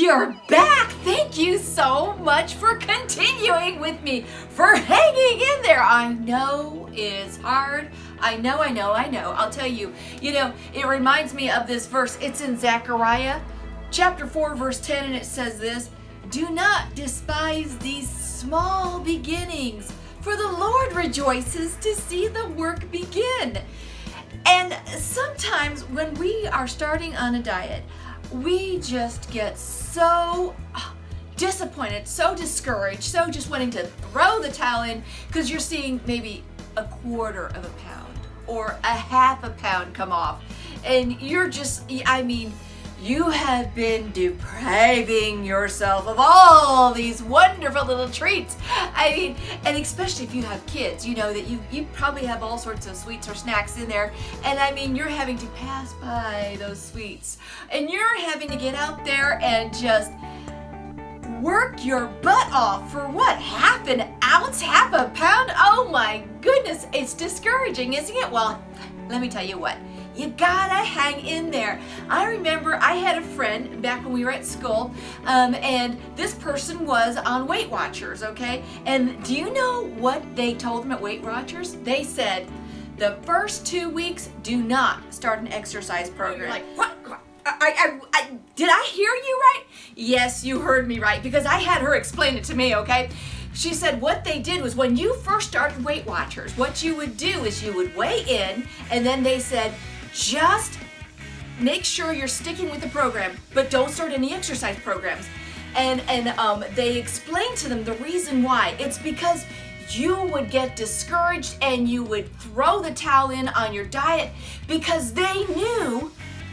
We are back. Thank you so much for continuing with me, for hanging in there. I know it's hard. I know. I'll tell you, it reminds me of this verse. It's in Zechariah chapter 4, verse 10, and it says this: do not despise these small beginnings, for the Lord rejoices to see the work begin. And sometimes when we are starting on a diet, we just get so disappointed, so discouraged, so just wanting to throw the towel in because you're seeing maybe a quarter of a pound or a half a pound come off. And you're just, you have been depriving yourself of all these wonderful little treats. And especially if you have kids, you know that you probably have all sorts of sweets or snacks in there. And you're having to pass by those sweets. And you're having to get out there and just work your butt off for what? Half an ounce? Half a pound? Oh my goodness, it's discouraging, isn't it? Well, let me tell you what. You gotta hang in there. I remember I had a friend back when we were at school, and this person was on Weight Watchers, okay? And do you know what they told them at Weight Watchers? They said, the first 2 weeks, do not start an exercise program. You're like, what? Did I hear you right? Yes, you heard me right, because I had her explain it to me, okay? She said what they did was when you first started Weight Watchers, what you would do is you would weigh in, and then they said, just make sure you're sticking with the program, but don't start any exercise programs. And they explained to them the reason why. It's because you would get discouraged and you would throw the towel in on your diet because they knew,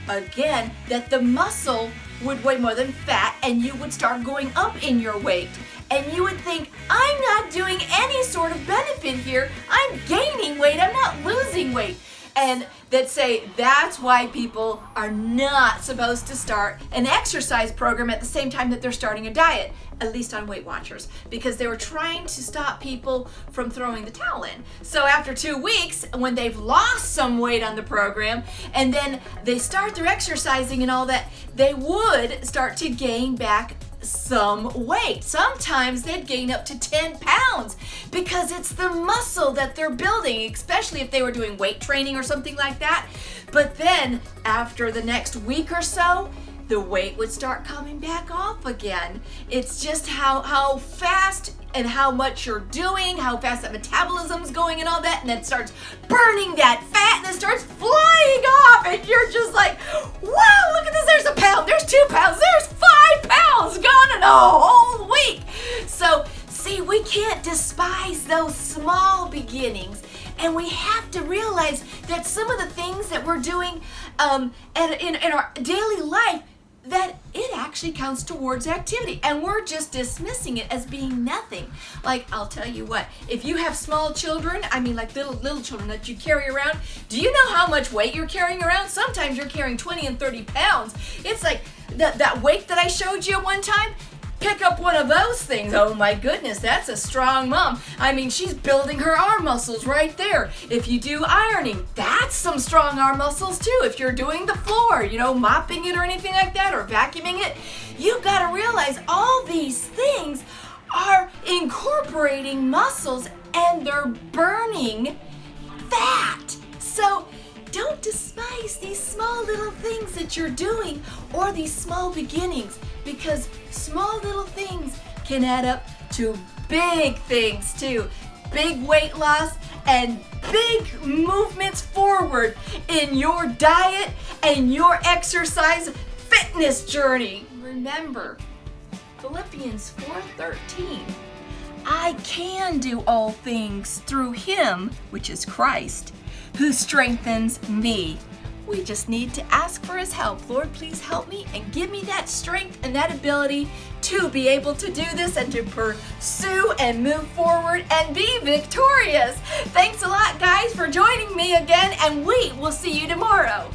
again, that the muscle would weigh more than fat and you would start going up in your weight. And you would think, I'm not doing any sort of benefit here. I'm gaining weight, I'm not losing weight. And that say that's why people are not supposed to start an exercise program at the same time that they're starting a diet, at least on Weight Watchers, because they were trying to stop people from throwing the towel in. So after 2 weeks, when they've lost some weight on the program, and then they start their exercising and all that, they would start to gain back some weight. Sometimes they'd gain up to 10 pounds because it's the muscle that they're building, especially if they were doing weight training or something like that. But then after the next week or so, the weight would start coming back off again. It's just how fast and how much you're doing, how fast that metabolism's going and all that, and it starts burning that fat and it starts flying off, and you're just like, wow, look at this, there's a pound, there's 2 pounds, there's 5 pounds gone in a whole week. So see, we can't despise those small beginnings, and we have to realize that some of the things that we're doing in our daily life, that it actually counts towards activity, and we're just dismissing it as being nothing. Like, I'll tell you what, if you have small children, like little children that you carry around, do you know how much weight you're carrying around? Sometimes you're carrying 20 and 30 pounds. It's like that weight that I showed you one time. Pick up one of those things. Oh my goodness, that's a strong mom. She's building her arm muscles right there. If you do ironing, that's some strong arm muscles too. If you're doing the floor, mopping it or anything like that, or vacuuming it, you gotta realize all these things are incorporating muscles and they're burning fat. So don't despise these small little things that you're doing or these small beginnings, because small little things can add up to big things too. Big weight loss and big movements forward in your diet and your exercise fitness journey. Remember, Philippians 4:13. I can do all things through Him, which is Christ, who strengthens me. We just need to ask for His help. Lord, please help me and give me that strength and that ability to be able to do this and to pursue and move forward and be victorious. Thanks a lot, guys, for joining me again, and we will see you tomorrow.